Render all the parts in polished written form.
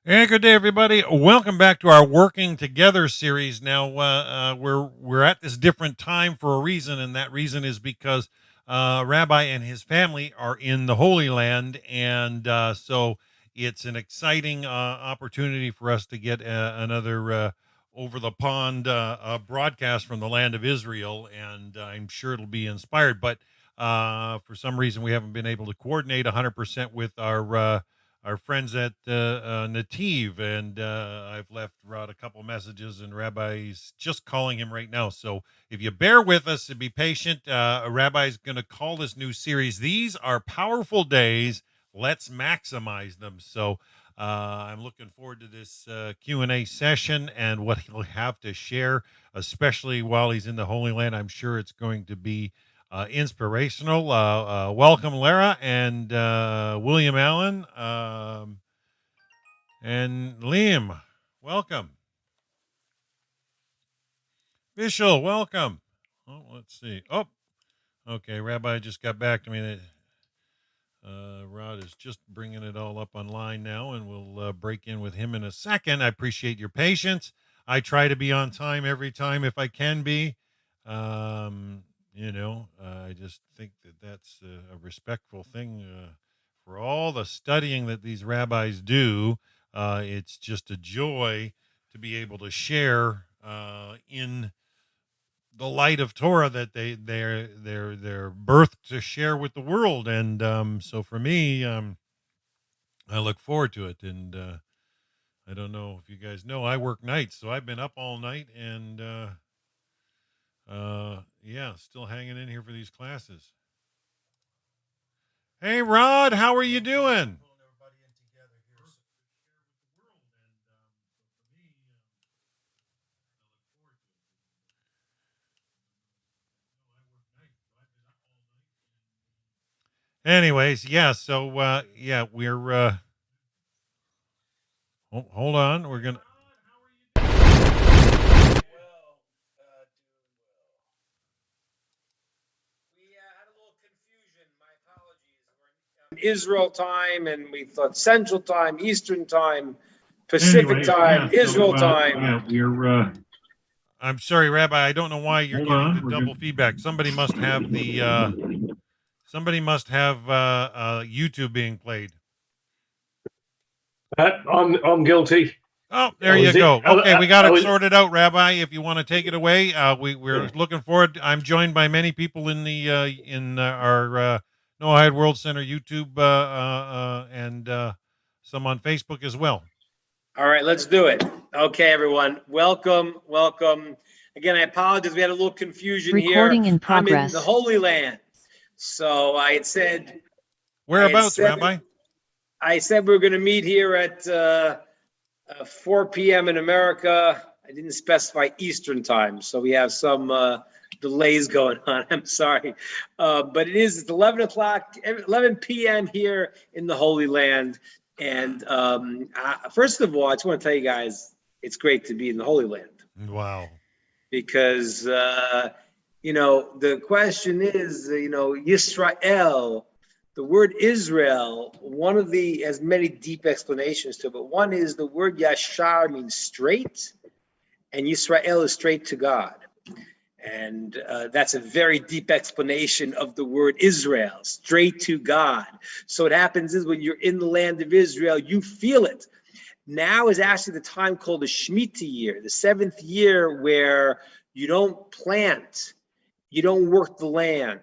Hey, good day, everybody. Welcome back to our Working Together series. Now, we're at this different time for a reason, and that reason is because Rabbi and his family are in the Holy Land, and so it's an exciting opportunity for us to get another over the pond broadcast from the land of Israel, and I'm sure it'll be inspired. But for some reason, we haven't been able to coordinate 100% with our friends at Netiv, and I've left Rod a couple messages, and Rabbi's just calling him right now. So if you bear with us and be patient, Rabbi's going to call this new series. These are powerful days. Let's maximize them. So I'm looking forward to this Q&A session and what he'll have to share, especially while he's in the Holy Land. I'm sure it's going to be inspirational. Welcome, Lara and William Allen and Liam. Welcome. Bishop, welcome. Oh, let's see. Oh, okay. Rabbi just got back to me. Rod is just bringing it all up online now, and we'll break in with him in a second. I appreciate your patience. I try to be on time every time if I can be. I just think that that's a respectful thing for all the studying that these rabbis do. It's just a joy to be able to share in the light of Torah that they're birthed to share with the world, and so for me, I look forward to it. And I don't know if you guys know, I work nights, so I've been up all night, and yeah, still hanging in here for these classes. Hey, Rod, how are you doing? Anyways, yeah, so yeah, we're hold on, we're gonna Israel time, and we thought Central time, Eastern time, Pacific time, Israel time. Yeah, we're. I'm sorry, Rabbi. I don't know why you're getting the double feedback. Somebody must have YouTube being played. I'm guilty. Oh, there you go. Okay, we got it sorted out, Rabbi. If you want to take it away, we're looking forward. I'm joined by many people in the our Noahide World Center YouTube and some on Facebook as well. All right, let's do it. Okay, everyone, welcome. Again, I apologize. We had a little confusion here. Recording in progress. I'm in the Holy Land, so I had said. Whereabouts, Rabbi? I said we were going to meet here at 4 p.m. in America. I didn't specify Eastern time, so we have some delays going on. I'm sorry. But it's 11 p.m. here in the Holy Land. And first of all, I just want to tell you guys, it's great to be in the Holy Land. Wow. Because, the question is, Yisrael, the word Israel, one of the, has many deep explanations to it, but one is the word Yashar means straight, and Yisrael is straight to God. And that's a very deep explanation of the word Israel, straight to God. So what happens is when you're in the land of Israel, you feel it. Now is actually the time called the Shemitah year, the 7th year where you don't plant, you don't work the land.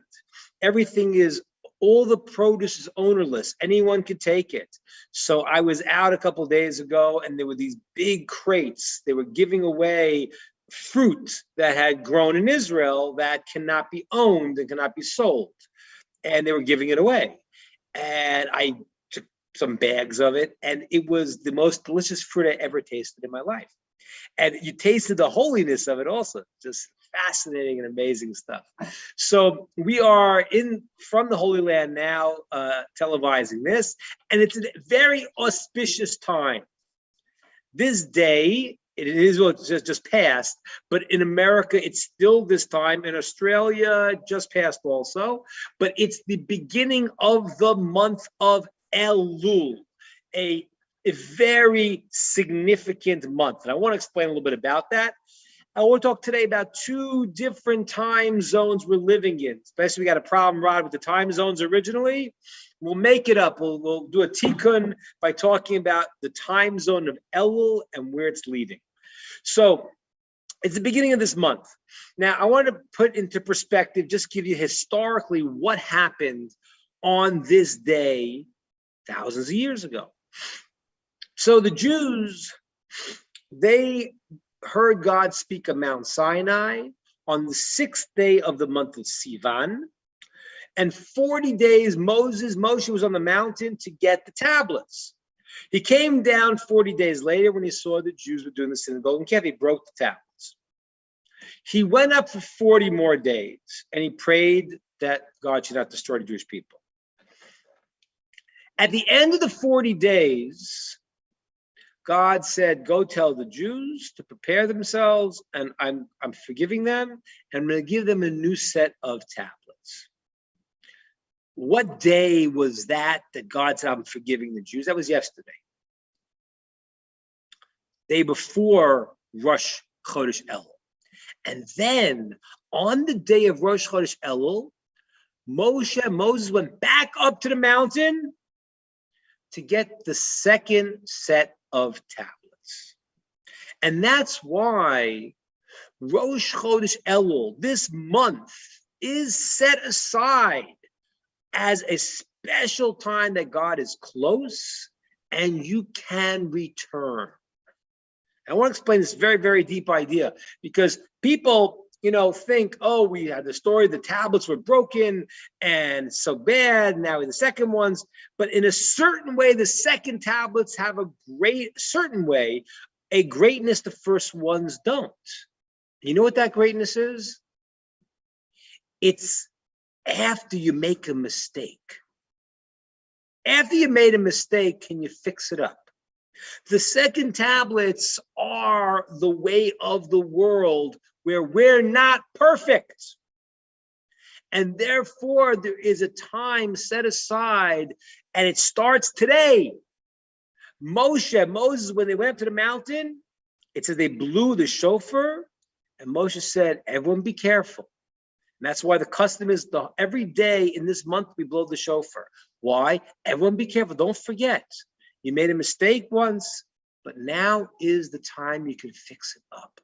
Everything is, all the produce is ownerless. Anyone could take it. So I was out a couple of days ago, and there were these big crates. They were giving away fruit that had grown in Israel that cannot be owned and cannot be sold. And they were giving it away. And I took some bags of it, and it was the most delicious fruit I ever tasted in my life. And you tasted the holiness of it also. Just fascinating and amazing stuff. So we are from the Holy Land now, televising this, and it's a very auspicious time. This day, it is just passed, but in America, it's still this time. In Australia, just passed also, but it's the beginning of the month of Elul, a a very significant month. And I want to explain a little bit about that. I want to talk today about two different time zones we're living in. Especially we got a problem, Rod, with the time zones originally. We'll make it up. We'll do a tikkun by talking about the time zone of Elul and where it's leading. So it's the beginning of this month. Now, I want to put into perspective, just give you historically what happened on this day thousands of years ago. So the Jews, they heard God speak of Mount Sinai on the 6th day of the month of Sivan. And 40 days, Moshe was on the mountain to get the tablets. He came down 40 days later when he saw the Jews were doing the sin of the golden calf. He broke the tablets. He went up for 40 more days and he prayed that God should not destroy the Jewish people. At the end of the 40 days, God said, go tell the Jews to prepare themselves, and I'm forgiving them, and I'm going to give them a new set of tablets. What day was that God said, I'm forgiving the Jews? That was yesterday. Day before Rosh Chodesh Elul. And then on the day of Rosh Chodesh Elul, Moses went back up to the mountain to get the second set of tablets. And that's why Rosh Chodesh Elul, this month, is set aside as a special time that God is close and you can return. I want to explain this very, very deep idea because people, think, oh, we had the story, the tablets were broken and so bad. Now in the second ones, but in a certain way, the second tablets have a greatness the first ones don't. You know what that greatness is? It's after you make a mistake. After you made a mistake, can you fix it up? The second tablets are the way of the world where we're not perfect. And therefore, there is a time set aside, and it starts today. Moses, when they went up to the mountain, it said they blew the shofar, and Moshe said, everyone be careful. And that's why the custom is every day in this month, we blow the shofar. Why? Everyone be careful. Don't forget. You made a mistake once, but now is the time you can fix it up.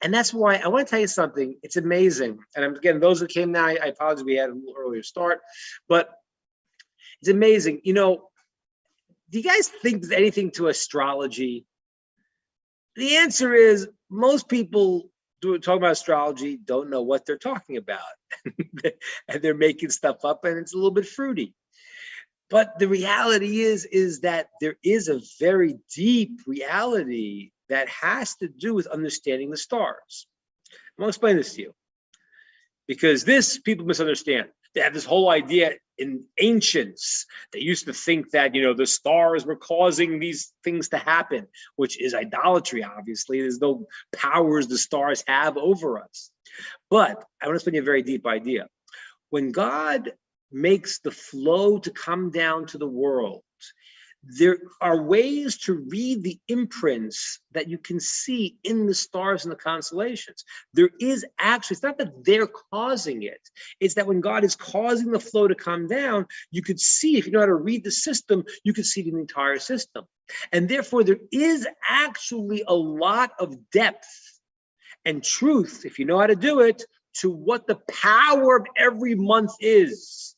And that's why I want to tell you something. It's amazing. And again, those who came now, I apologize, we had a little earlier start, but it's amazing. Do you guys think there's anything to astrology? The answer is most people talking about astrology don't know what they're talking about. And they're making stuff up and it's a little bit fruity. But the reality is that there is a very deep reality that has to do with understanding the stars. I'm going to explain this to you because people misunderstand. They have this whole idea in ancients. They used to think that, the stars were causing these things to happen, which is idolatry, obviously. There's no powers the stars have over us. But I want to explain you a very deep idea. When God makes the flow to come down to the world, there are ways to read the imprints that you can see in the stars and the constellations. There is actually, it's not that they're causing it. It's that when God is causing the flow to come down, you could see, if you know how to read the system, you could see the entire system. And therefore, there is actually a lot of depth and truth, if you know how to do it, to what the power of every month is.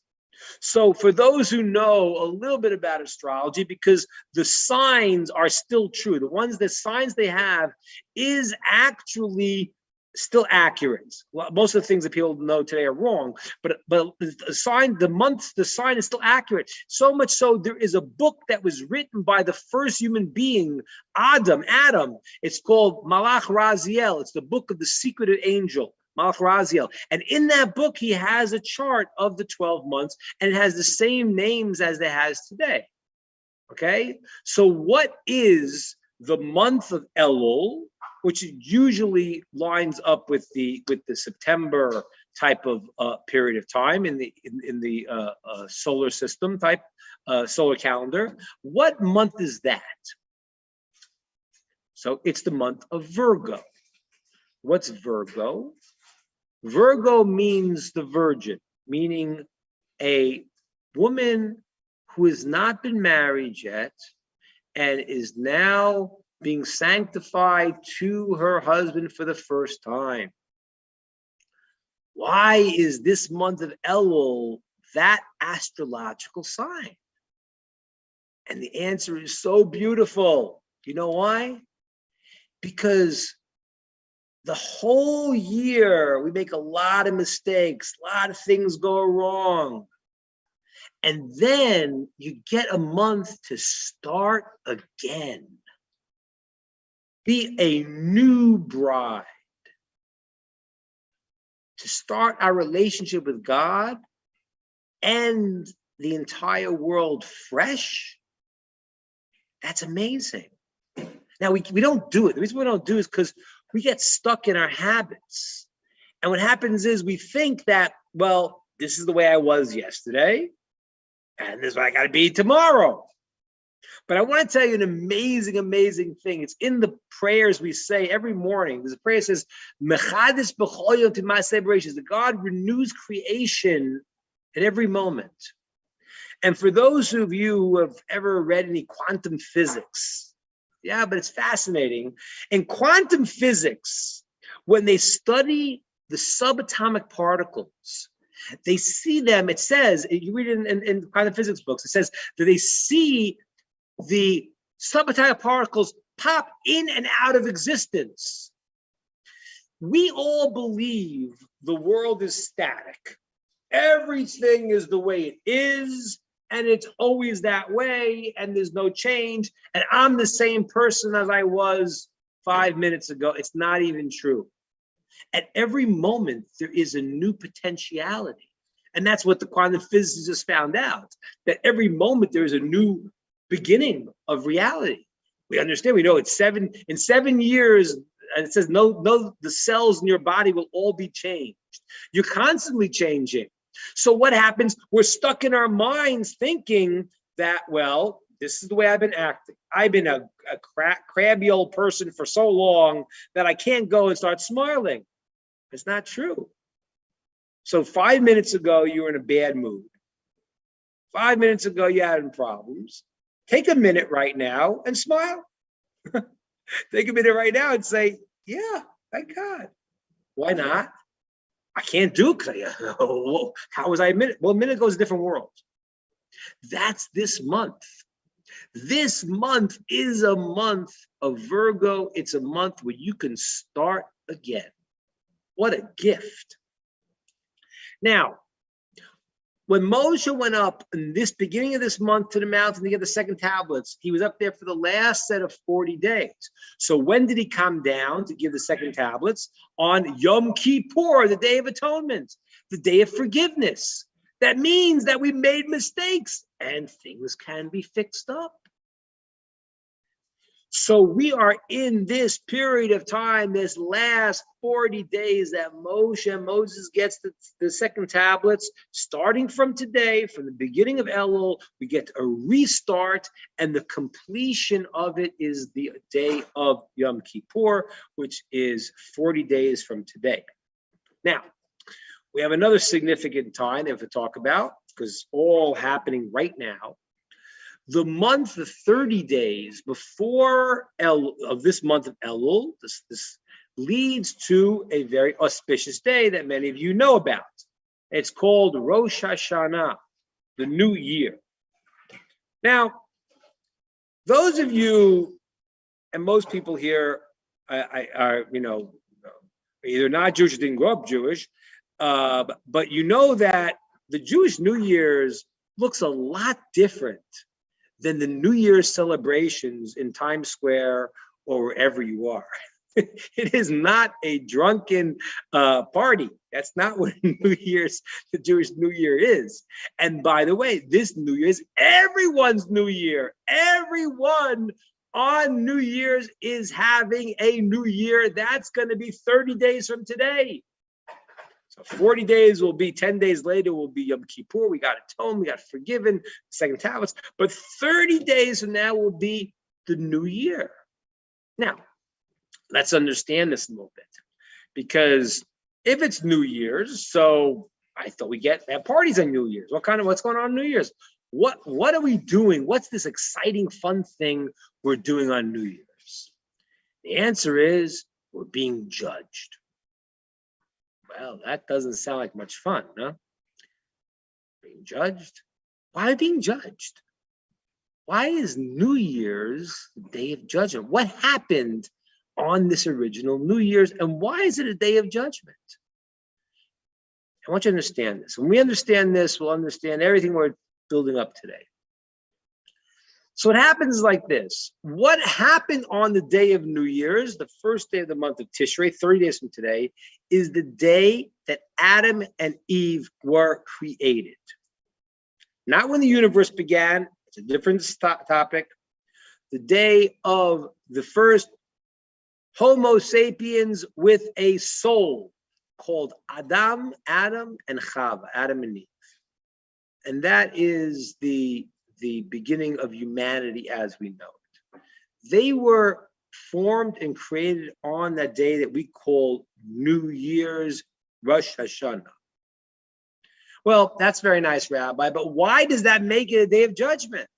So for those who know a little bit about astrology, because the signs are still true, the signs they have is actually still accurate. Well, most of the things that people know today are wrong, but the sign is still accurate. So much so, there is a book that was written by the first human being, Adam. It's called Malach Raziel. It's the book of the secreted angel. Malach Raziel. And in that book, he has a chart of the 12 months, and it has the same names as it has today. Okay? So what is the month of Elul, which usually lines up with the September type of period of time in the solar system type solar calendar. What month is that? So it's the month of Virgo. What's Virgo? Virgo means the virgin, meaning a woman who has not been married yet and is now being sanctified to her husband for the first time. Why is this month of Elul that astrological sign? And the answer is so beautiful. You know why? Because the whole year we make a lot of mistakes, a lot of things go wrong. And then you get a month to start again. Be a new bride. To start our relationship with God and the entire world fresh. That's amazing. Now, we don't do it. The reason we don't do it is because we get stuck in our habits. And what happens is we think that, well, this is the way I was yesterday, and this is what I got to be tomorrow. But I want to tell you an amazing, amazing thing. It's in the prayers we say every morning. There's a prayer that says, Mechadis b'choyo t'maseh b'reishis, that God renews creation at every moment. And for those of you who have ever read any quantum physics, yeah, but it's fascinating. In quantum physics, when they study the subatomic particles, they see them, it says, you read it in quantum physics books, it says that they see the subatomic particles pop in and out of existence. We all believe the world is static. Everything is the way it is, and it's always that way, and there's no change, and I'm the same person as I was 5 minutes ago. It's not even true. At every moment, there is a new potentiality. And that's what the quantum physicists found out, that every moment there is a new beginning of reality. We understand, we know in 7 years, and it says no, the cells in your body will all be changed. You're constantly changing. So what happens? We're stuck in our minds thinking that, well, this is the way I've been acting. I've been a crabby old person for so long that I can't go and start smiling. It's not true. So 5 minutes ago, you were in a bad mood. 5 minutes ago, you had problems. Take a minute right now and smile. Take a minute right now and say, yeah, thank God. Why not? I can't do it because how was I a minute? Well, a minute goes a different world. That's this month. This month is a month of Virgo. It's a month where you can start again. What a gift. Now, when Moshe went up in this beginning of this month to the mountain to get the second tablets, he was up there for the last set of 40 days. So when did he come down to give the second tablets? On Yom Kippur, the Day of Atonement, the Day of Forgiveness. That means that we made mistakes and things can be fixed up. So we are in this period of time, this last 40 days that Moses gets the second tablets. Starting from today, from the beginning of Elul, we get a restart, and the completion of it is the day of Yom Kippur, which is 40 days from today. Now, we have another significant time that we have to talk about, because it's all happening right now. The month of 30 days before this month of Elul, this leads to a very auspicious day that many of you know about. It's called Rosh Hashanah, the New Year. Now, those of you, and most people here are either not Jewish or didn't grow up Jewish, but you know that the Jewish New Year's looks a lot different than the New Year's celebrations in Times Square or wherever you are. It is not a drunken party. That's not what the Jewish New Year is. And by the way, this New Year is everyone's New Year. Everyone on New Year's is having a New Year. That's going to be 30 days from today. So 40 days will be 10 days later will be Yom Kippur. We got atoned, we got forgiven, second tablets. But 30 days from now will be the new year. Now, let's understand this a little bit. Because if it's New Year's, so I thought we have parties on New Year's. What's going on New Year's? What are we doing? What's this exciting, fun thing we're doing on New Year's? The answer is we're being judged. Well, that doesn't sound like much fun, no? Being judged? Why being judged? Why is New Year's the day of judgment? What happened on this original New Year's, and why is it a day of judgment? I want you to understand this. When we understand this, we'll understand everything we're building up today. So it happens like this. What happened on the day of New Year's, the first day of the month of Tishrei, 30 days from today, is the day that Adam and Eve were created. Not when the universe began. It's a different topic. The day of the first Homo sapiens with a soul called Adam and Chava, Adam and Eve. And that is the beginning of humanity as we know it. They were formed and created on that day that we call New Year's, Rosh Hashanah. Well, that's very nice, Rabbi, but why does that make it a day of judgment?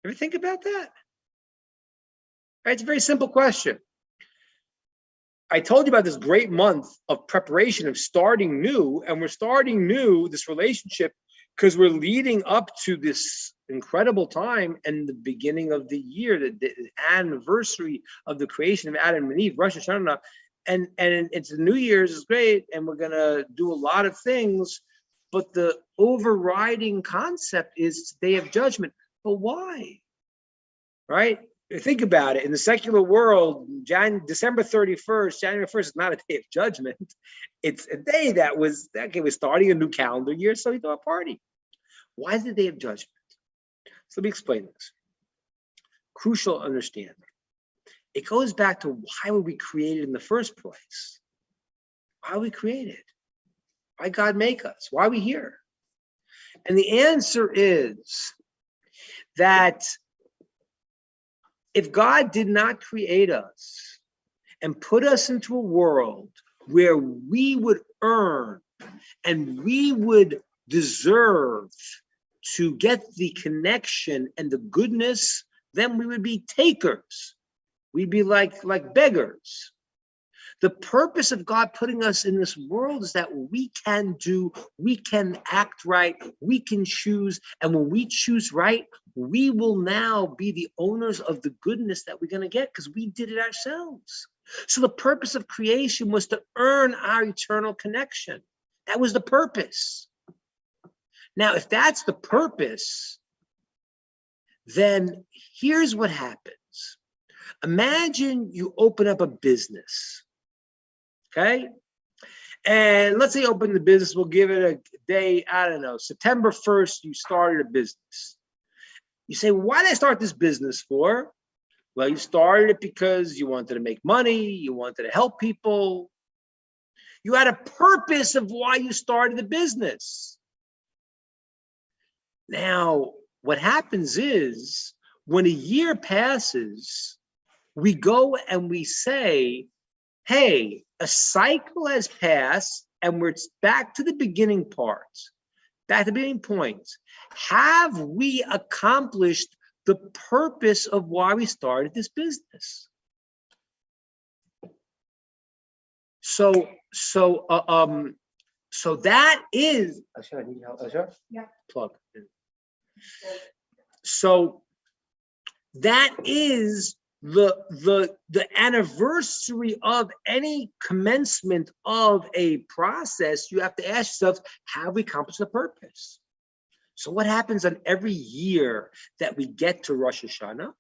Ever think about that? Right, it's a very simple question. I told you about this great month of preparation of starting new, and we're starting new, this relationship, because we're leading up to this incredible time and the beginning of the year, the anniversary of the creation of Adam and Eve, Rosh Hashanah, and it's the New Year's is great, and we're gonna do a lot of things, but the overriding concept is it's the day of judgment. But why? Right? Think about it. In the secular world, December 31st, January 1st is not a day of judgment. It's a day that was, okay, we're starting a new calendar year, so we throw a party. Why is it a day of judgment? So let me explain this. Crucial understanding. It goes back to why were we created in the first place? Why were we created? Why God make us? Why are we here? And the answer is that if God did not create us and put us into a world where we would earn and we would deserve to get the connection and the goodness, then we would be takers. We'd be like beggars. The purpose of God putting us in this world is that we can act right, we can choose, and when we choose right, we will now be the owners of the goodness that we're going to get because we did it ourselves. So the purpose of creation was to earn our eternal connection. That was the purpose. Now, if that's the purpose, then here's what happens. Imagine you open up a business, okay? And let's say you open the business, we'll give it a day, I don't know, September 1st, you started a business. You say, why did I start this business for? Well, you started it because you wanted to make money, you wanted to help people. You had a purpose of why you started the business. Now, what happens is, when a year passes, we go and we say, hey, a cycle has passed and we're back to the beginning part, back to the beginning point. Have we accomplished the purpose of why we started this business? So that is, should I need help? Yeah. Plug. So that is the anniversary of any commencement of a process. You have to ask yourself, have we accomplished the purpose? So what happens on every year that we get to Rosh Hashanah?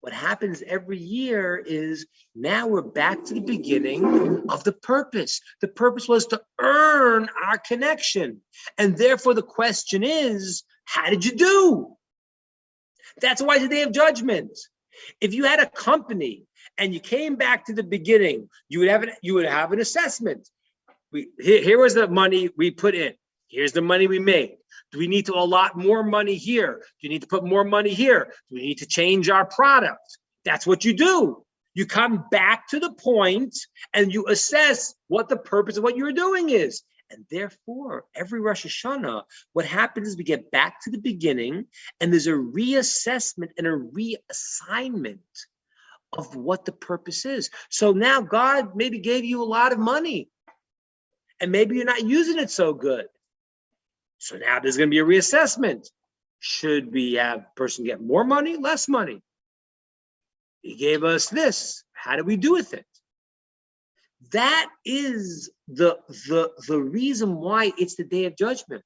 What happens every year is now we're back to the beginning of the purpose. The purpose was to earn our connection. And therefore the question is, how did you do? That's why it's a day of judgment. If you had a company and you came back to the beginning, you would have an assessment. Here was the money we put in. Here's the money we made. Do we need to allot more money here? Do you need to put more money here? Do we need to change our product? That's what you do. You come back to the point and you assess what the purpose of what you're doing is. And therefore, every Rosh Hashanah, what happens is we get back to the beginning and there's a reassessment and a reassignment of what the purpose is. So now God maybe gave you a lot of money and maybe you're not using it so good. So now there's going to be a reassessment. Should we have a person get more money, less money? He gave us this. How do we do with it? That is the reason why it's the day of judgment,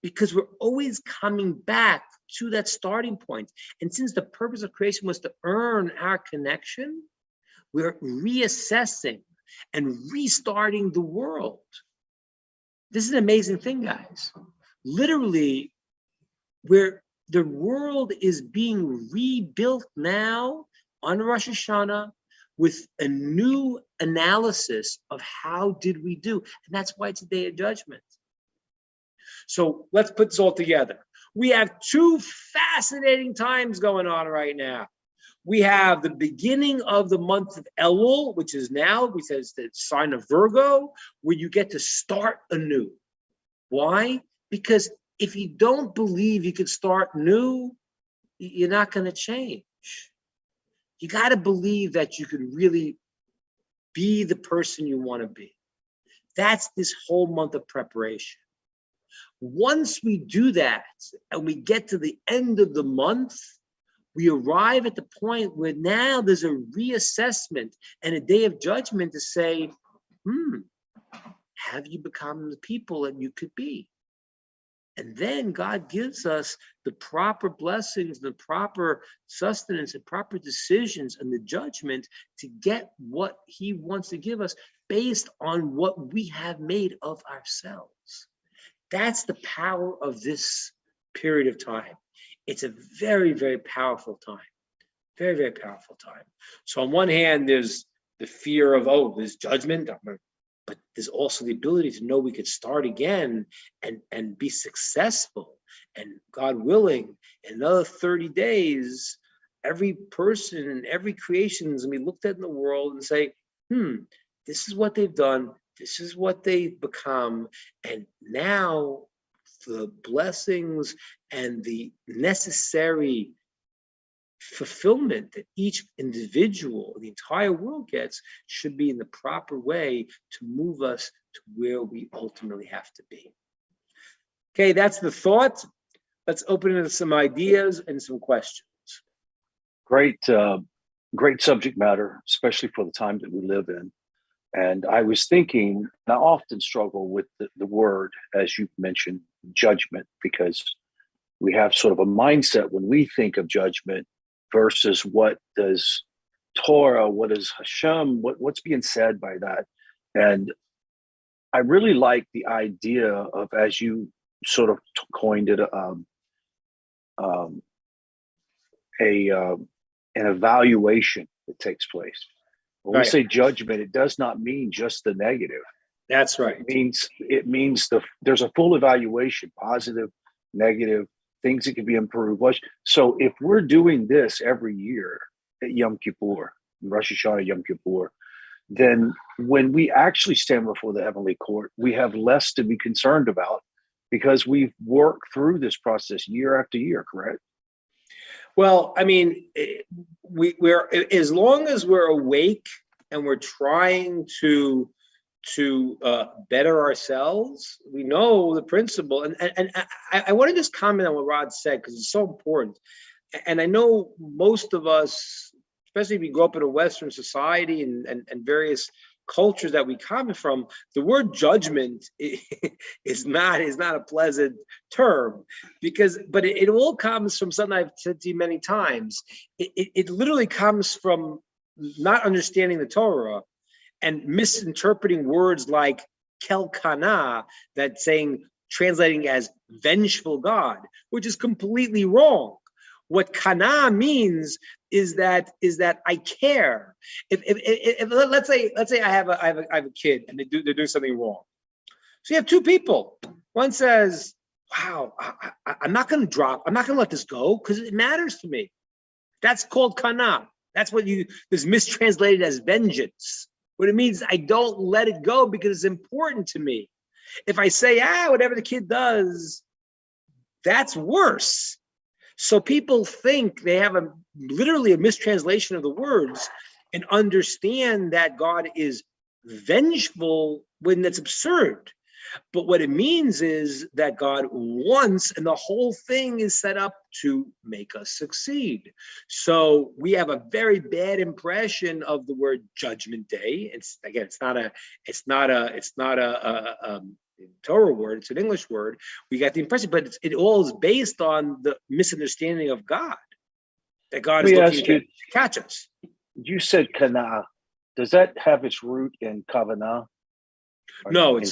because we're always coming back to that starting point. And since the purpose of creation was to earn our connection, we're reassessing and restarting the world. This is an amazing thing, guys. Literally, where the world is being rebuilt now on Rosh Hashanah with a new analysis of how did we do. And that's why it's a day of judgment. So let's put this all together. We have two fascinating times going on right now. We have the beginning of the month of Elul, which is now, we said it's the sign of Virgo, where you get to start anew. Why? Because if you don't believe you could start new, you're not going to change. You got to believe that you can really be the person you want to be. That's this whole month of preparation. Once we do that and we get to the end of the month, we arrive at the point where now there's a reassessment and a day of judgment to say, have you become the people that you could be? And then God gives us the proper blessings, the proper sustenance, the proper decisions, and the judgment to get what he wants to give us based on what we have made of ourselves. That's the power of this period of time. It's a very, very powerful time. Very, very powerful time. So on one hand, there's the fear of, there's judgment. But there's also the ability to know we could start again and be successful. And God willing, in another 30 days, every person and every creation is going to be looked at in the world and say, this is what they've done. This is what they've become. And now the blessings and the necessary fulfillment that each individual, the entire world gets, should be in the proper way to move us to where we ultimately have to be. Okay, that's the thought. Let's open it to some ideas and some questions. Great subject matter, especially for the time that we live in. And I was thinking, and I often struggle with the word, as you mentioned, judgment, because we have sort of a mindset when we think of judgment versus what does Torah, what is Hashem, what's being said by that. And I really like the idea of, as you sort of coined it, an evaluation that takes place. When we say judgment, it does not mean just the negative. That's right. It means there's a full evaluation, positive, negative, things that can be improved. So if we're doing this every year at Yom Kippur, Rosh Hashanah, Yom Kippur, then when we actually stand before the heavenly court, we have less to be concerned about because we've worked through this process year after year, correct? Well, I mean, we're as long as we're awake and we're trying to better ourselves, we know the principle. And I want to just comment on what Rod said because it's so important. And I know most of us, especially if we grow up in a Western society and various cultures that we come from, the word judgment is not a pleasant term but it all comes from something I've said to you many times. It literally comes from not understanding the Torah and misinterpreting words like Kelkana, that translating as vengeful God, which is completely wrong. What kana means is that I care. If let's say I have a kid and they're doing something wrong, So you have two people. One says, wow, I'm not going to drop. I'm not going to let this go because it matters to me. That's called kana. That's what is mistranslated as vengeance. What it means, I don't let it go because it's important to me. If I say, whatever the kid does, that's worse. So people think they have literally a mistranslation of the words and understand that God is vengeful when that's absurd. But what it means is that God wants, and the whole thing is set up to make us succeed. So we have a very bad impression of the word Judgment Day. It's not a Torah word. It's an English word. We got the impression, but it all is based on the misunderstanding of God. That God is looking to catch us. You said kana. Does that have its root in kavanah? No, it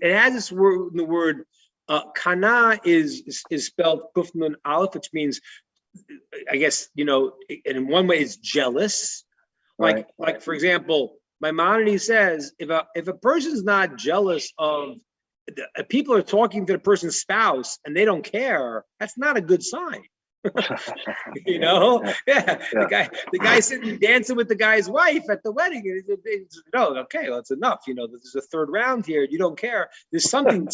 has this word. The word kana is spelled kuf nun aleph, which means, I guess, and in one way it's jealous. Like for example, Maimonides says if a person's not jealous of people are talking to the person's spouse and they don't care, that's not a good sign. The guy sitting dancing with the guy's wife at the wedding. Okay, well, that's enough. There's a third round here. You don't care. There's something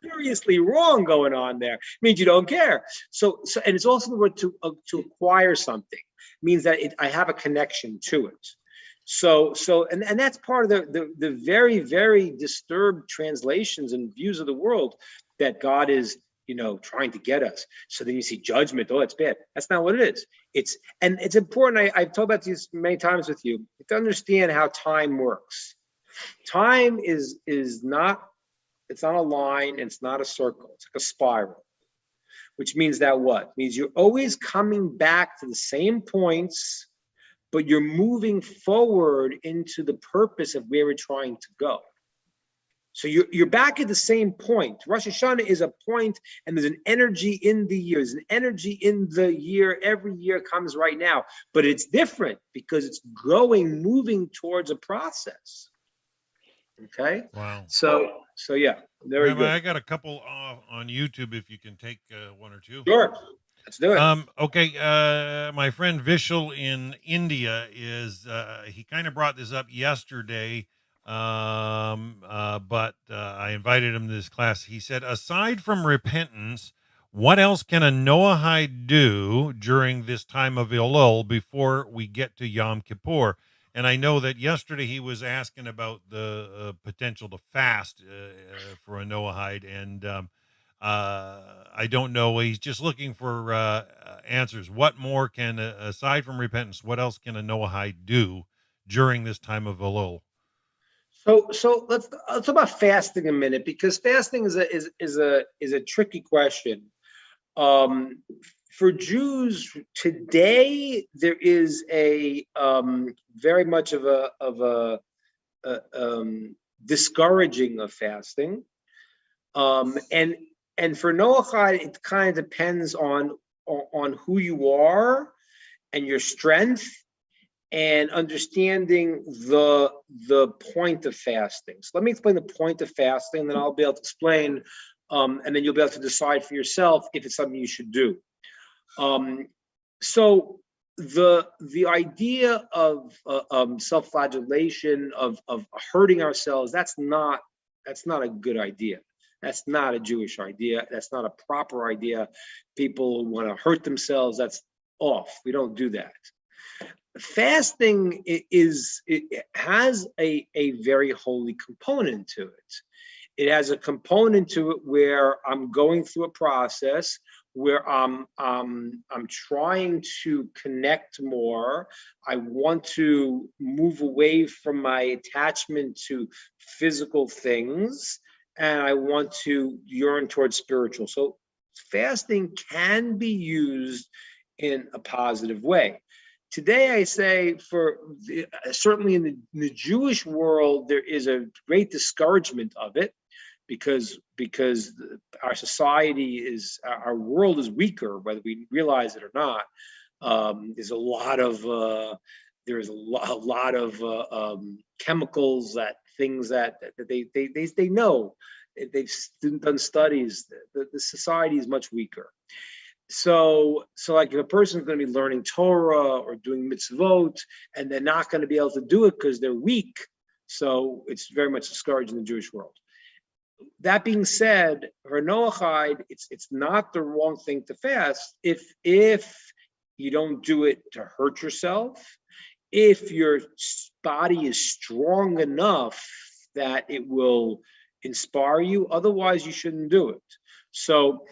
seriously wrong going on there. It means you don't care. So, and it's also the word to acquire something. It means that I have a connection to it. So, and that's part of the very, very disturbed translations and views of the world that God is, trying to get us. So then you see judgment. Oh, that's bad. That's not what it is. It's important. I've talked about this many times with you to understand how time works. Time is not, it's not a line. It's not a circle. It's like a spiral, which means that what? It means you're always coming back to the same points, but you're moving forward into the purpose of where we're trying to go. So you're back at the same point. Rosh Hashanah is a point, and there's an energy in the year. There's an energy in the year. Every year comes right now, but it's different because it's moving towards a process. Okay. Wow. So yeah, very Rabbi, good. I got a couple on YouTube if you can take one or two. Sure. Let's do it. Okay. My friend Vishal in India he kind of brought this up yesterday. But I invited him to this class. He said, aside from repentance, what else can a Noahide do during this time of Elul before we get to Yom Kippur? And I know that yesterday he was asking about the potential to fast for a Noahide, and I don't know. He's just looking for answers. What more can, aside from repentance, what else can a Noahide do during this time of Elul? So let's talk about fasting a minute, because fasting is a tricky question. For Jews today, there is a very much of a discouraging of fasting, and for Noachide, it kind of depends on who you are and your strength, and understanding the point of fasting. So let me explain the point of fasting, and then I'll be able to explain, and then you'll be able to decide for yourself if it's something you should do. So the idea of self-flagellation, of hurting ourselves, that's not a good idea. That's not a Jewish idea. That's not a proper idea. People want to hurt themselves. That's off. We don't do that. Fasting it has a very holy component to it. It has a component to it where I'm going through a process where I'm trying to connect more. I want to move away from my attachment to physical things, and I want to yearn towards spiritual. So fasting can be used in a positive way. Today, I say, certainly in the Jewish world, there is a great discouragement of it, because our society our world is weaker, whether we realize it or not. There's a lot of chemicals that things that they know. They've done studies. The society is much weaker. So like if a person's going to be learning Torah or doing mitzvot, and they're not going to be able to do it because they're weak, so it's very much discouraged in the Jewish world. That being said, for Noachide, it's not the wrong thing to fast if you don't do it to hurt yourself, if your body is strong enough that it will inspire you. Otherwise, you shouldn't do it. So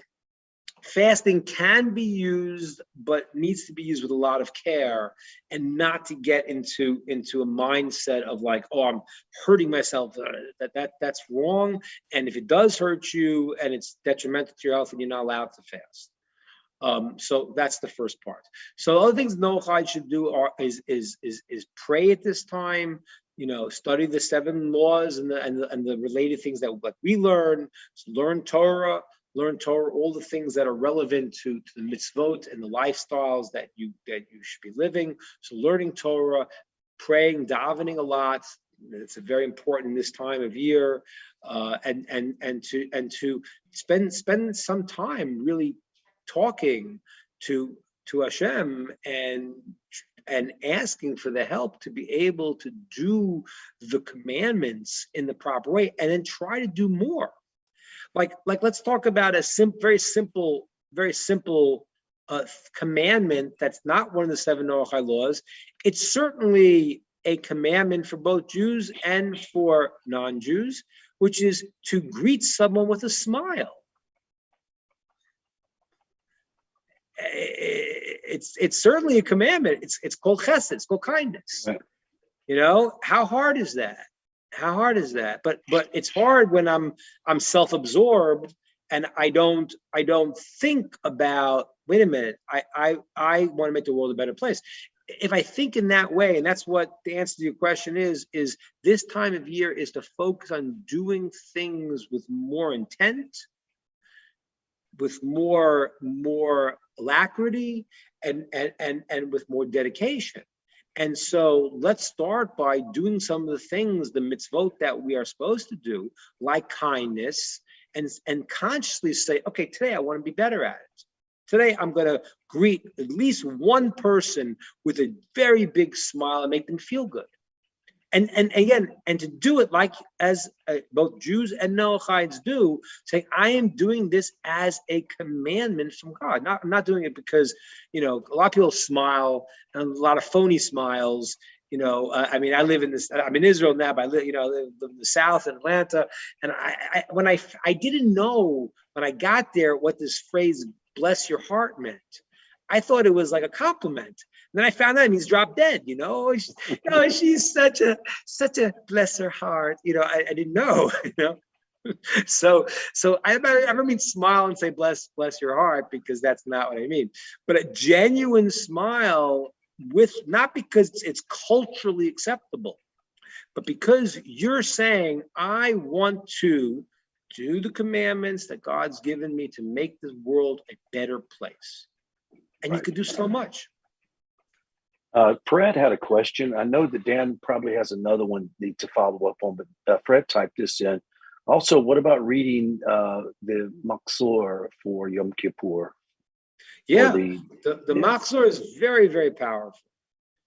fasting can be used, but needs to be used with a lot of care, and not to get into a mindset of like, oh, I'm hurting myself. That's wrong. And if it does hurt you and it's detrimental to your health, then you're not allowed to fast. So that's the first part. So other things Noachide should do is pray at this time. Study the 7 laws and the related things that like we learn. Learn Torah, all the things that are relevant to the mitzvot and the lifestyles that you should be living. So learning Torah, praying, davening a lot. It's very important in this time of year, and to spend some time really talking to Hashem and asking for the help to be able to do the commandments in the proper way, and then try to do more. Like let's talk about a very simple commandment that's not one of the 7 Noachide laws. It's certainly a commandment for both Jews and for non-Jews, which is to greet someone with a smile. It's certainly a commandment. It's called chesed. It's called kindness. Right. How hard is that? But it's hard when I'm self-absorbed and I don't think about, wait a minute, I want to make the world a better place. If I think in that way, and that's what the answer to your question is this time of year is to focus on doing things with more intent, with more alacrity, and with more dedication. And so let's start by doing some of the things, the mitzvot that we are supposed to do, like kindness, and consciously say, okay, today I want to be better at it. Today I'm going to greet at least one person with a very big smile and make them feel good. And again, and to do it like as both Jews and Noachides do, saying, I am doing this as a commandment from God. I'm not doing it because, a lot of people smile, and a lot of phony smiles. I mean, I'm in Israel now, but I live in the South, in Atlanta. And I didn't know when I got there what this phrase, bless your heart, meant. I thought it was like a compliment. And then I found out it means drop dead. She's such a bless her heart. I didn't know. So I don't mean smile and say bless your heart, because that's not what I mean. But a genuine smile, with not because it's culturally acceptable, but because you're saying, I want to do the commandments that God's given me to make this world a better place. And right. You can do so much. Fred had a question. I know that Dan probably has another one need to follow up on, but Fred typed this in. Also, what about reading the Maksur for Yom Kippur? Yeah, the Maksur is very, very powerful.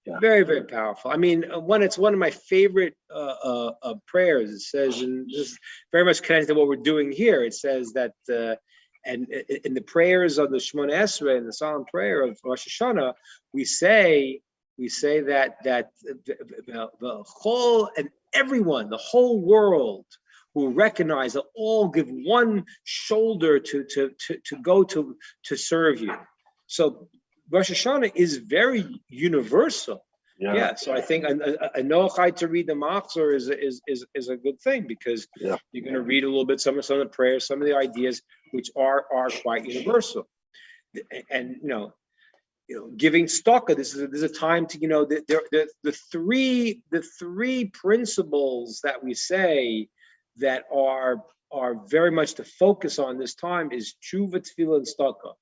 Yeah. Very, very powerful. I mean, it's one of my favorite prayers. It says, and this is very much connected to what we're doing here. It says that, and in the prayers of the Shemona Esrei and the solemn prayer of Rosh Hashanah, we say that the whole and everyone, the whole world, will recognize that all give one shoulder to go to serve you. So Rosh Hashanah is very universal. Yeah. So I think a Noachide to read the Maksur is a good thing, because you're going to read a little bit some of the prayers, some of the ideas which are quite universal. And giving tzedakah. This is a time to the three principles that we say that are very much to focus on this time is tshuva, tefillah, and tzedakah.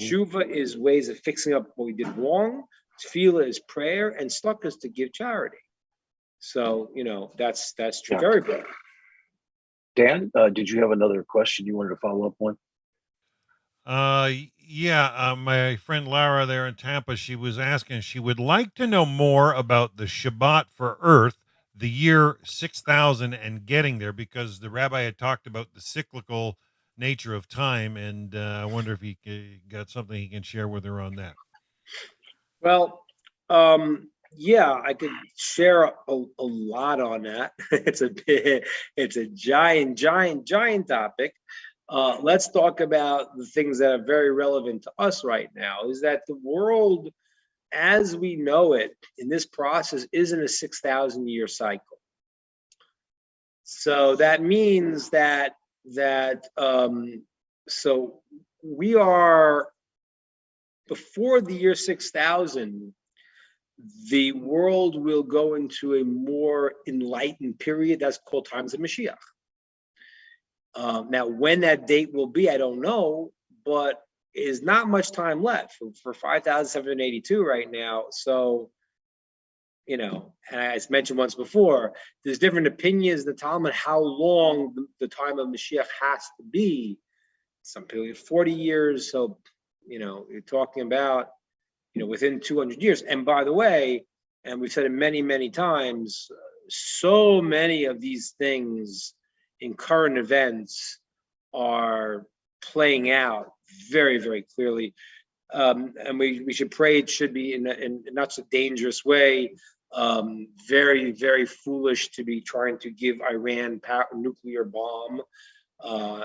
Tshuva is ways of fixing up what we did wrong. Tefillah is prayer, and tzedakah is to give charity. So, that's true. Yeah. Very good. Dan, did you have another question you wanted to follow up on? Yeah, my friend Lara there in Tampa, she was asking, she would like to know more about the Shabbat for Earth, the year 6000 and getting there, because the rabbi had talked about the cyclical nature of time. And I wonder if he got something he can share with her on that. Well, yeah, I could share a lot on that. It's a giant topic. Let's talk about the things that are very relevant to us right now. Is that the world, as we know it, in this process, isn't a 6,000-year cycle. So that means that so we are before the year 6,000. The world will go into a more enlightened period that's called times of Mashiach. Now, when that date will be, I don't know, but is not much time left for 5,782 right now. So, and as mentioned once before, there's different opinions in the Talmud how long the time of Mashiach has to be. Some period 40 years. So, you're talking about within 200 years. And by the way, and we've said it many, many times, so many of these things in current events are playing out very, very clearly. And we should pray it should be in not so dangerous way. Very, very foolish to be trying to give Iran a nuclear bomb,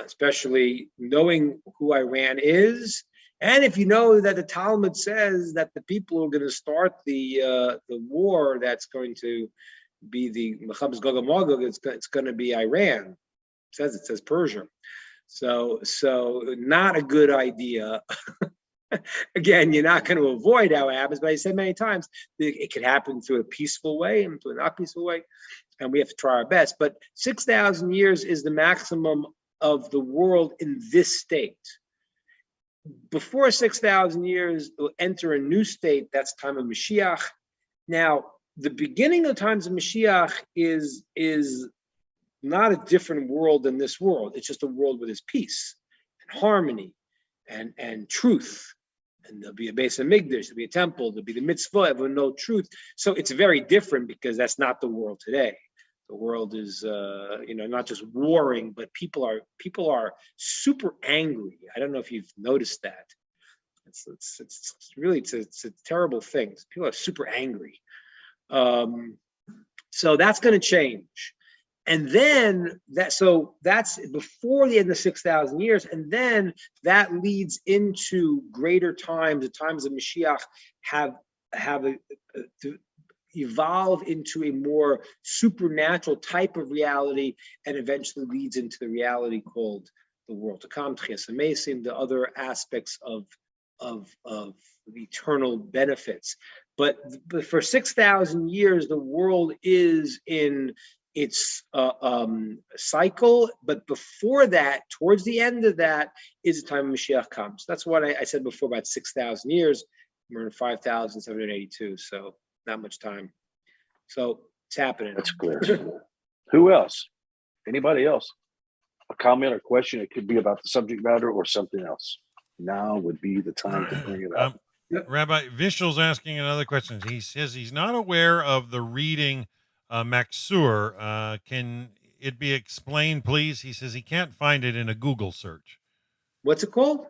especially knowing who Iran is. And if you know that the Talmud says that the people who are going to start the war that's going to be the Milchemes Gog and Magog, it's going to be Iran. It says Persia. So not a good idea. Again, you're not going to avoid how it happens, but I said many times it could happen through a peaceful way and through a not peaceful way, and we have to try our best. But 6,000 years is the maximum of the world in this state. Before 6,000 years, we'll enter a new state. That's time of Mashiach. Now, the beginning of times of Mashiach is not a different world than this world. It's just a world with its peace and harmony and truth. And there'll be a base of Migdash, there'll be a temple, there'll be the mitzvah, everyone know truth. So it's very different because that's not the world today. The world is, not just warring, but people are super angry. I don't know if you've noticed that. It's really a terrible thing. People are super angry. So that's going to change, and then that's before the end of 6,000 years, and then that leads into greater times. The times of Mashiach have to evolve into a more supernatural type of reality, and eventually leads into the reality called the world to come, Tchias HaMesim, the other aspects of eternal benefits. But for 6,000 years, the world is in its cycle. But before that, towards the end of that, is the time Mashiach comes. That's what I said before about 6,000 years. We're in 5,782. So not much time. So it's happening. That's clear. Who else? Anybody else? A comment or question? It could be about the subject matter or something else. Now would be the time to bring it up. Rabbi Vishal's asking another question. He says he's not aware of the reading Maksur. Can it be explained, please? He says he can't find it in a Google search. What's it called?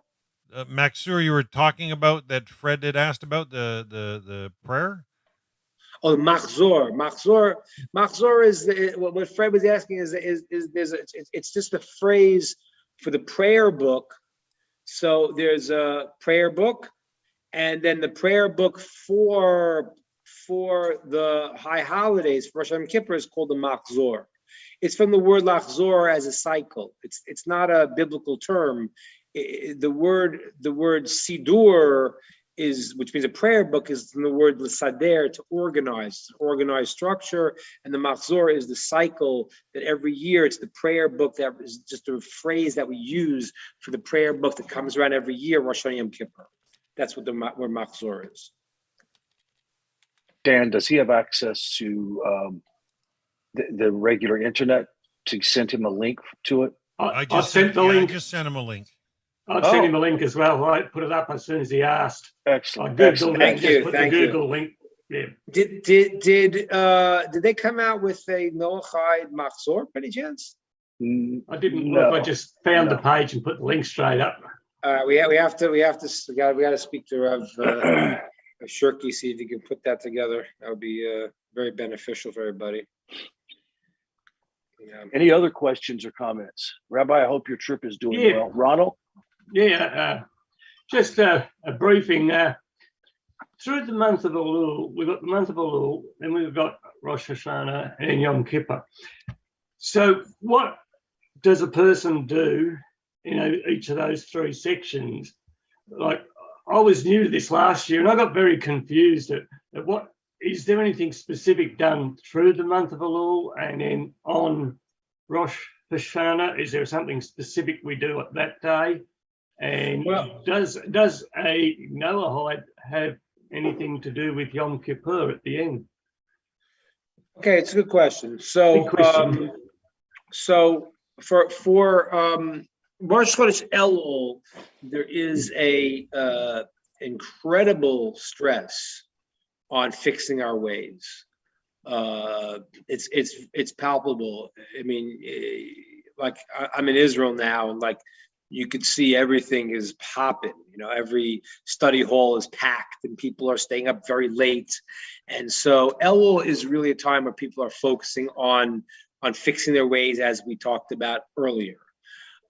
Maksur, you were talking about that Fred had asked about the prayer. Oh, Maksur. Maksur is what Fred was asking is it's just a phrase for the prayer book. So there's a prayer book, and then the prayer book for the high holidays, for Rosh Yom Kippur, is called the Maksur. It's from the word lachzor as a cycle. It's not a biblical term. The word sidur which means a prayer book, is from the word l'sader, to organize structure, and the Maksur is the cycle that every year, it's the prayer book that is just a phrase that we use for the prayer book that comes around every year, Rosh Hashanah Yom Kippur. That's what where Maksur is. Dan, does he have access to the regular internet to send him a link to it? I I sent the link. I just sent him a link. I'd sent him a link as well. I put it up as soon as he asked. Excellent. I Googled Excellent. it and just put the Thank you. Google link. Yeah. Did they come out with a Noachide Maksur, by any chance? I didn't No. look. I just found No. the page and put the link straight up. We got to speak to Rav Shirky, see if he can put that together. That would be very beneficial for everybody. Yeah. Any other questions or comments? Rabbi, I hope your trip is doing Yeah. well. Ronald? Yeah, just a briefing. Through the month of Elul, we've got the month of Elul, then we've got Rosh Hashanah and Yom Kippur. So what does a person do, each of those three sections? Like, I was new to this last year and I got very confused at what, is there anything specific done through the month of Elul and then on Rosh Hashanah? Is there something specific we do at that day? And does a Noahide have anything to do with Yom Kippur at the end? Okay, it's a good question. So, Big question. For Rosh Chodesh Elul, there is a incredible stress on fixing our ways. It's palpable. I mean, like I'm in Israel now, and like you could see everything is popping. Every study hall is packed, and people are staying up very late. And so Elul is really a time where people are focusing on fixing their ways, as we talked about earlier.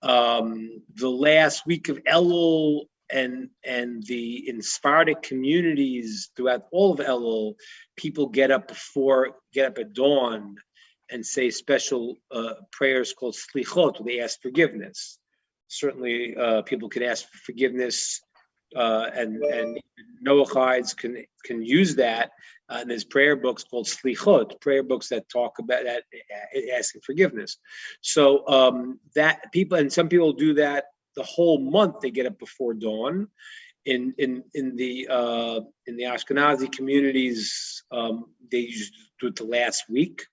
The last week of Elul and in Sephardic communities throughout all of Elul, people get up at dawn and say special prayers called slichot, where they ask forgiveness. Certainly, people can ask for forgiveness, and Noachides can use that. And there's prayer books called slichot, prayer books that talk about that, asking forgiveness. So some people do that the whole month. They get up before dawn. In the Ashkenazi communities, they usually do it the last week,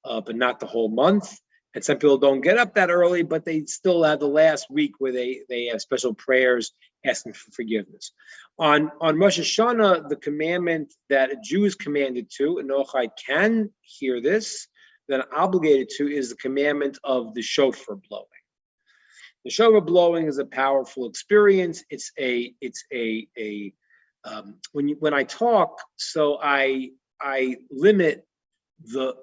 but not the whole month. And some people don't get up that early, but they still have the last week where they have special prayers asking for forgiveness. On Rosh Hashanah, the commandment that a Jew is commanded to, and Noachide can hear this, then obligated to, is the commandment of the shofar blowing. The shofar blowing is a powerful experience. When I talk, so I limit the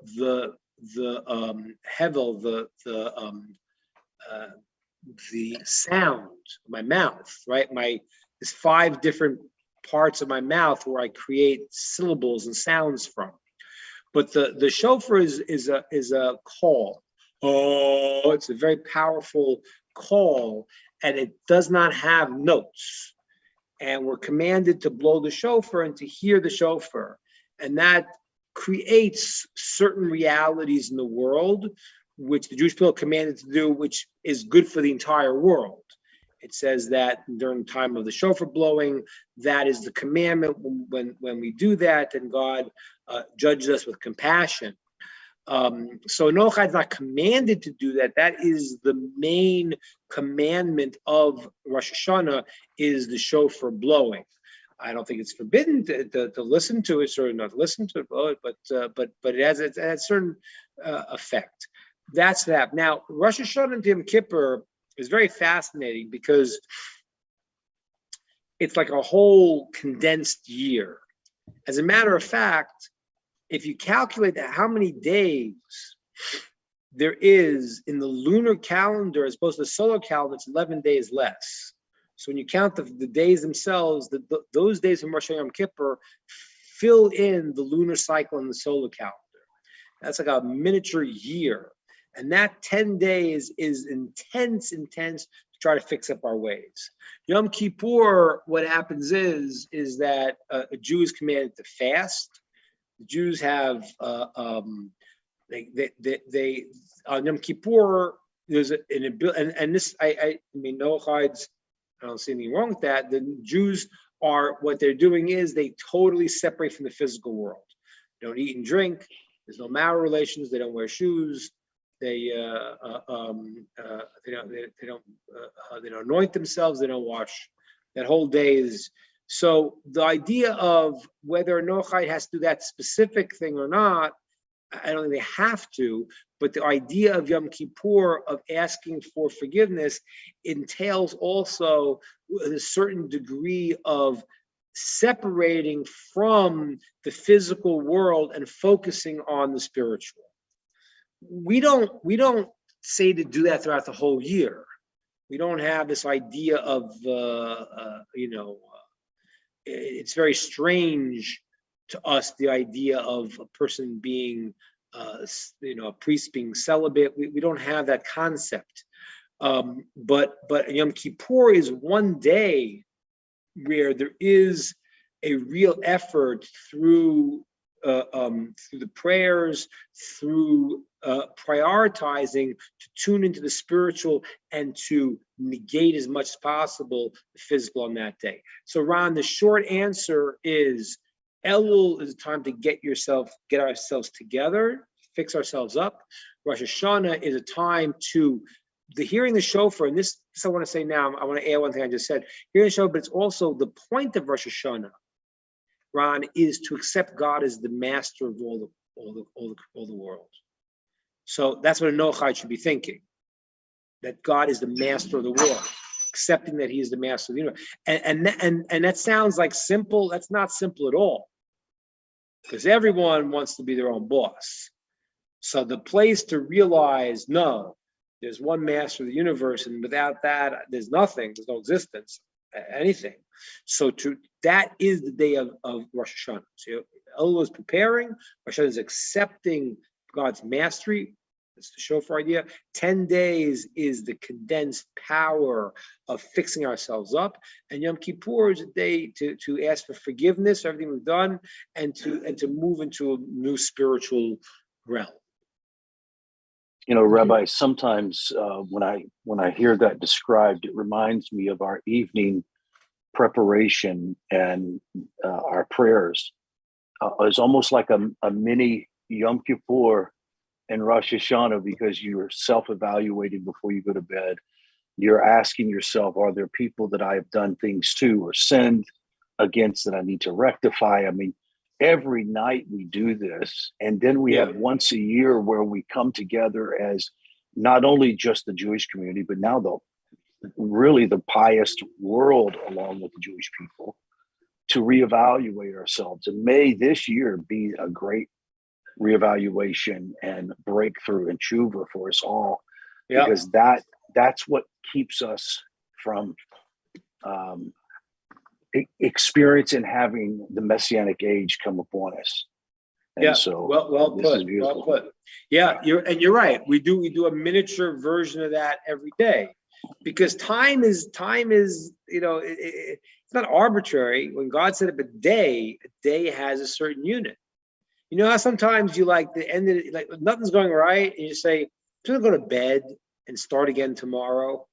hevel, the sound of my mouth, right? There's 5 different parts of my mouth where I create syllables and sounds from. But the shofar is a call. Oh, it's a very powerful call, and it does not have notes. And we're commanded to blow the shofar and to hear the shofar, and that creates certain realities in the world, which the Jewish people are commanded to do, which is good for the entire world. It says that during the time of the shofar blowing, that is the commandment. When we do that, then God judges us with compassion. So Noachide is not commanded to do that. That is the main commandment of Rosh Hashanah, is the shofar blowing. I don't think it's forbidden to listen to it or not listen to it, but it has a certain effect. That's that. Now, Rosh Hashanah and Yom Kippur is very fascinating because it's like a whole condensed year. As a matter of fact, if you calculate how many days there is in the lunar calendar as opposed to the solar calendar, it's 11 days less. So when you count the days themselves, those days from Rosh Hashanah Yom Kippur fill in the lunar cycle and the solar calendar. That's like a miniature year. And that 10 days is intense to try to fix up our ways. Yom Kippur, what happens is that a Jew is commanded to fast. The Jews have they on Yom Kippur, there's an ability, and this I mean, Noachides, I don't see anything wrong with that. The Jews what they're doing is they totally separate from the physical world. They don't eat and drink. There's no marital relations. They don't wear shoes. They don't anoint themselves. They don't wash. That whole day is. So the idea of whether a Noachide has to do that specific thing or not, I don't think they have to, but the idea of Yom Kippur, of asking for forgiveness, entails also a certain degree of separating from the physical world and focusing on the spiritual. We don't say to do that throughout the whole year. We don't have this idea of, it's very strange to us, the idea of a person being, a priest being celibate. We don't have that concept. But Yom Kippur is one day where there is a real effort through the prayers, through prioritizing to tune into the spiritual and to negate as much as possible the physical on that day. So, Ron, the short answer is Elul is a time to get ourselves together, fix ourselves up. Rosh Hashanah is a time to hearing the shofar, and this I want to say now. I want to add one thing I just said. Hearing the shofar, but it's also the point of Rosh Hashanah, Ron, is to accept God as the master of all the world. So that's what a Noachide should be thinking, that God is the master of the world, accepting that He is the master of the universe. And that sounds like simple. That's not simple at all, because everyone wants to be their own boss. So the place to realize, no, there's one master of the universe, and without that, there's nothing. There's no existence, anything. So that is the day of Rosh Hashanah. So Elul is preparing. Rosh Hashanah is accepting God's mastery. That's the shofar idea. 10 days is the condensed power of fixing ourselves up. And Yom Kippur is a day to ask for forgiveness for everything we've done and to move into a new spiritual realm. Rabbi, sometimes when I hear that described, it reminds me of our evening preparation and our prayers. It's almost like a mini Yom Kippur and Rosh Hashanah, because you're self-evaluating before you go to bed. You're asking yourself, are there people that I have done things to or sinned against that I need to rectify? I mean, every night we do this. And then we have once a year where we come together as not only just the Jewish community, but now the pious world along with the Jewish people, to reevaluate ourselves. And may this year be a great reevaluation and breakthrough and tshuva for us all, because that's what keeps us from experiencing having the Messianic age come upon us. And so well put. Yeah, you're right. We do a miniature version of that every day, because time is it's not arbitrary. When God set up a day has a certain unit. You know how sometimes you like the end of it, like nothing's going right, and you say, I'm gonna go to bed and start again tomorrow.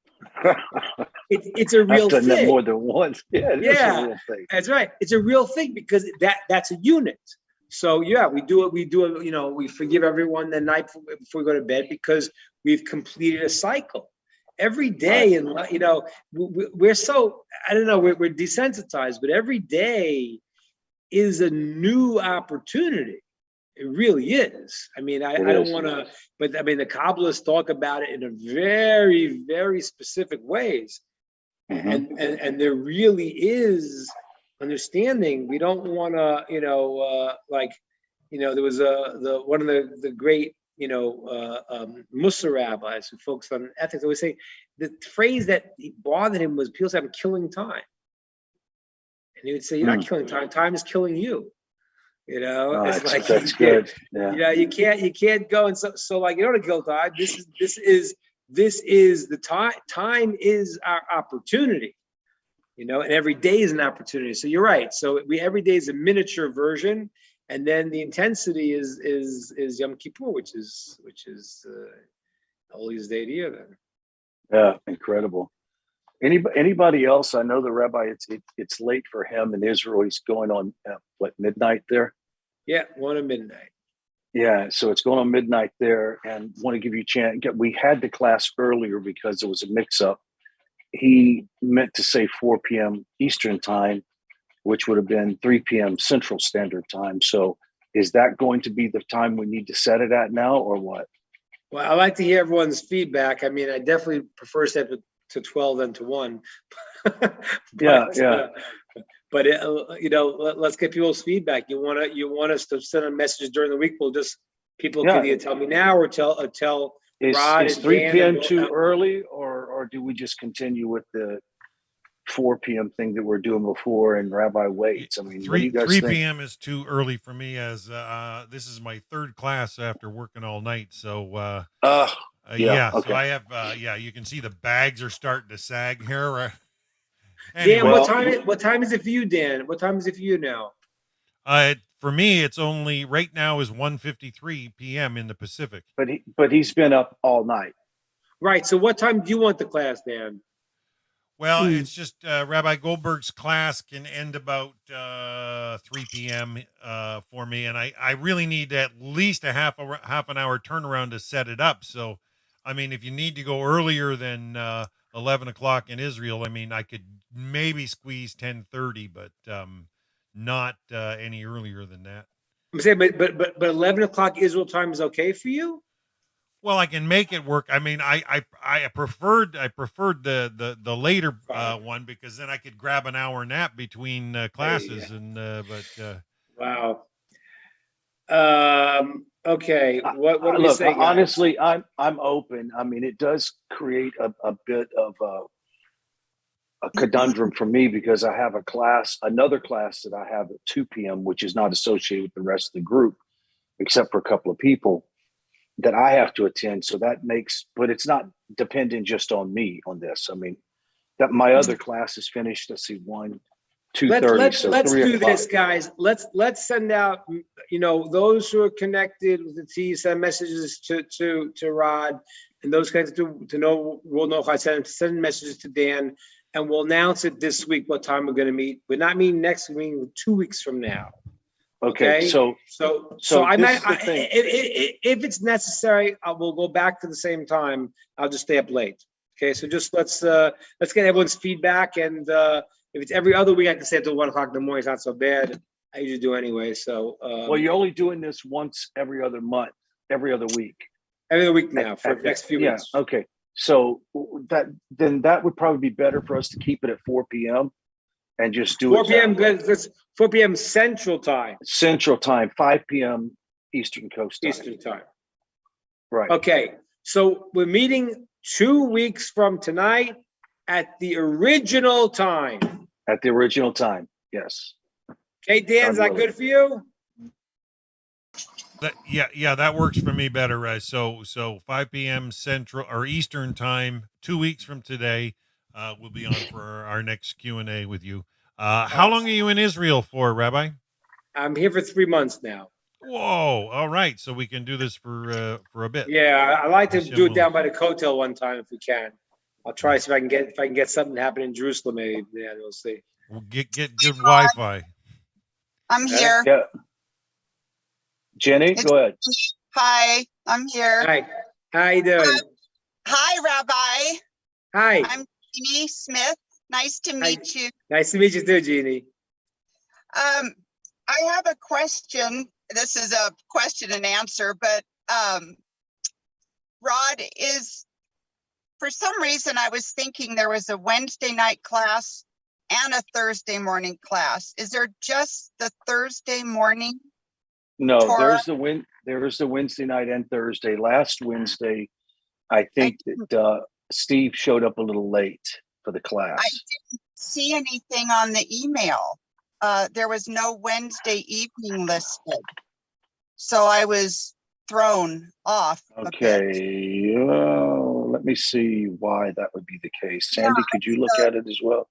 It's a real thing. I've done that more than once. Yeah, it is a real thing. That's right. It's a real thing, because that's a unit. So we do it. We forgive everyone the night before we go to bed, because we've completed a cycle. Every day, and we're so, I don't know, we're desensitized, but every day is a new opportunity. It really is. I mean, I don't want to, but I mean, the Kabbalists talk about it in a very, very specific ways. Mm-hmm. And there really is understanding. We don't want to, there was one of the great, Maksur rabbis who focused on ethics. Always say the phrase that bothered him was people say, I'm killing time. And he would say, you're not killing time. Time is killing you. It's like that's good. Yeah. You can't go and so like you don't want to kill time. This is the time. Time is our opportunity. And every day is an opportunity. So you're right. So every day is a miniature version, and then the intensity is Yom Kippur, which is the holiest day of the year. Then. Yeah, incredible. Anybody else? I know the rabbi. It's late for him in Israel. He's going on midnight there. Yeah, 1 at midnight. Yeah, so it's going on midnight there, and want to give you a chance. We had the class earlier because there was a mix-up. He meant to say 4 p.m. Eastern time, which would have been 3 p.m. Central Standard Time. So is that going to be the time we need to set it at now, or what? Well, I like to hear everyone's feedback. I mean, I definitely prefer set it to 12 than to 1. But let's get people's feedback. You want us to send a message during the week? People can either tell me now or tell Rod. Is 3 p.m. too early, or do we just continue with the 4 p.m. thing that we're doing before and Rabbi waits? I mean, 3 think? p.m. is too early for me, as this is my third class after working all night. So okay. So I have you can see the bags are starting to sag here. Anyway, Dan, what time is it for you, Dan? What time is it for you now? For me, it's only right now is 1:53 p.m. in the Pacific. But he's been up all night. Right. So what time do you want the class, Dan? Well, it's just Rabbi Goldberg's class can end about 3 p.m. For me, and I really need at least a half an hour turnaround to set it up. So, I mean, if you need to go earlier than 11 o'clock in Israel, I mean, I could maybe squeeze 10:30, but not any earlier than that. I'm saying, but 11 o'clock Israel time is okay for you? Well, I can make it work. I mean, I preferred the later one, because then I could grab an hour nap between classes. Wow. Okay. What do you say, guys? Honestly, I'm open. I mean, it does create a bit of a conundrum for me, because I have another class that I have at 2 p.m., which is not associated with the rest of the group, except for a couple of people that I have to attend. So but it's not dependent just on me on this. I mean, that my other class is finished. Let's see, 2:30. Let's do this, guys. Let's send out, those who are connected with the T, send messages to Rod, and those guys to know. We'll know if I send messages to Dan, and we'll announce it this week what time we're going to meet. We're not meeting next week, we're meeting 2 weeks from now. Okay. So I might, if it's necessary, I will go back to the same time. I'll just stay up late. Okay. So just let's get everyone's feedback, and if it's every other week, I can stay until 1 o'clock in the morning. It's not so bad. I usually do anyway. So well, you're only doing this once every other month, every other week. Every other week now for the next few weeks. Okay. So that would probably be better for us to keep it at 4 p.m. and just do 4 p.m. That's 4 p.m. Central Time. Central Time, 5 p.m. Eastern Coast Time. Eastern Time. Right. Okay. So we're meeting 2 weeks from tonight at the original time. At the original time, yes. Okay, Dan, is that good for you? That works for me better. So 5 p.m. Central or Eastern Time, 2 weeks from today, we'll be on for our next Q&A with you. How long are you in Israel for, Rabbi? I'm here for 3 months now. Whoa! All right, so we can do this for a bit. Yeah, I like to do it down by the Kotel one time if we can. I'll try if I can get something to happen in Jerusalem. Maybe we'll see. We'll get good Wi-Fi. I'm here. Yeah. Jenny, go ahead. Hi, I'm here. Hi, how you doing? Hi, Rabbi. Hi. I'm Jeannie Smith. Nice to meet you. Nice to meet you too, Jeannie. I have a question. This is a question and answer, but Rod, for some reason I was thinking there was a Wednesday night class and a Thursday morning class. Is there just the Thursday morning? No, Torah? there's the Wednesday night and Thursday. Last Wednesday, I think that Steve showed up a little late for the class. I didn't see anything on the email. There was no Wednesday evening listed. So I was thrown off. Okay, let me see why that would be the case. Sandy, could you look at it as well?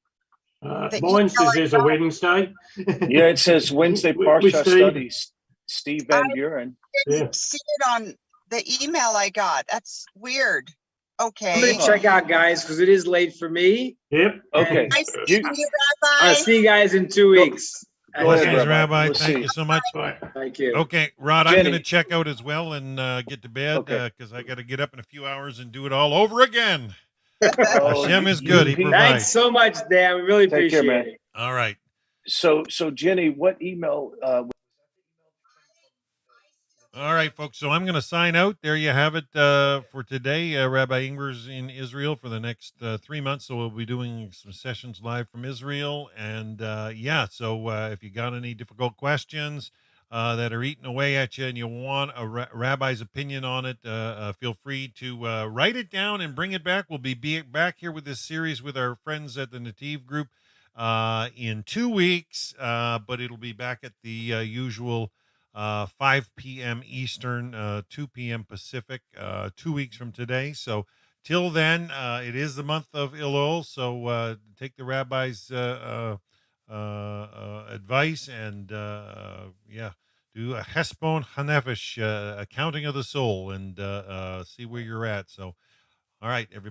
Mine says there's a Wednesday. Yeah, it says Wednesday Parsha Studies. Steve Van Buren. I didn't see it on the email I got. That's weird. Okay. I'm going to check out, guys, because it is late for me. Yep. Okay. Nice to see you, Rabbi. I'll see you guys in 2 weeks. Go Blessings, ahead, Rabbi. Let's Thank see. you so much. Bye. Thank you. Okay, Rod, I'm going to Jenny. check out as well and get to bed Okay. because I got to get up in a few hours and do it all over again. Oh, Hashem you- is good. He you- provides. Thanks so much, Dan. We really Take care, appreciate man. it. All right. So Jenny, what email? All right, folks. So I'm going to sign out. There you have it for today. Rabbi Ingber's in Israel for the next 3 months. So we'll be doing some sessions live from Israel. And so if you got any difficult questions that are eating away at you and you want a rabbi's opinion on it, feel free to write it down and bring it back. We'll be back here with this series with our friends at the Netiv group in 2 weeks, but it'll be back at the usual 5 p.m. Eastern, 2 p.m. Pacific, 2 weeks from today. So till then, it is the month of Elul. So take the rabbi's advice and do a Hespon Hanefesh, accounting of the soul, and see where you're at. So, all right, everybody.